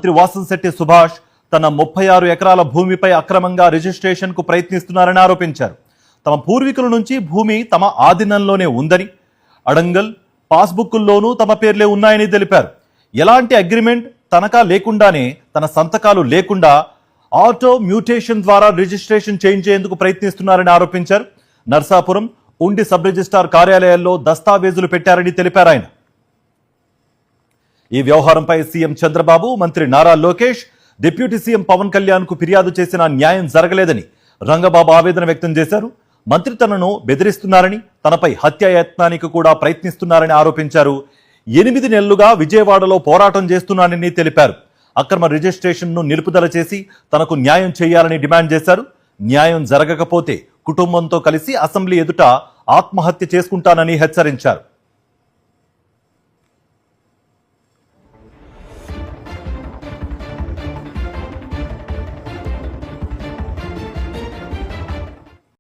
మంత్రి వాసంశెట్టి సుభాష్ తన 36 ఎకరాల భూమిపై అక్రమంగా రిజిస్ట్రేషన్కు ప్రయత్నిస్తున్నారని ఆరోపించారు. తమ పూర్వీకుల నుంచి భూమి తమ ఆధీనంలోనే ఉందని, అడంగల్ పాస్బుక్కుల్లోనూ తమ పేర్లే ఉన్నాయని తెలిపారు. ఎలాంటి అగ్రిమెంట్ తనఖా లేకుండానే తన సంతకాలు లేకుండా ఆటో మ్యూటేషన్ ద్వారా రిజిస్ట్రేషన్ చేయించేందుకు ప్రయత్నిస్తున్నారని ఆరోపించారు. నర్సాపురం, ఉండి సబ్ రిజిస్ట్రార్ కార్యాలయాల్లో దస్తావేజులు పెట్టారని తెలిపారు ఆయన. ఈ వ్యవహారంపై సీఎం చంద్రబాబు, మంత్రి నారా లోకేష్, డిప్యూటీ సీఎం పవన్ కళ్యాణ్ కు ఫిర్యాదు చేసినా న్యాయం జరగలేదని రంగబాబు ఆవేదన వ్యక్తం చేశారు. మంత్రి తనను బెదిరిస్తున్నారని, తనపై హత్యాయత్నానికి కూడా ప్రయత్నిస్తున్నారని ఆరోపించారు. 8 నెలలుగా విజయవాడలో పోరాటం చేస్తున్నానని తెలిపారు. అక్రమ రిజిస్ట్రేషన్ను నిలుపుదల చేసి తనకు న్యాయం చేయాలని డిమాండ్ చేశారు. న్యాయం జరగకపోతే కుటుంబంతో కలిసి అసెంబ్లీ ఎదుట ఆత్మహత్య చేసుకుంటానని హెచ్చరించారు.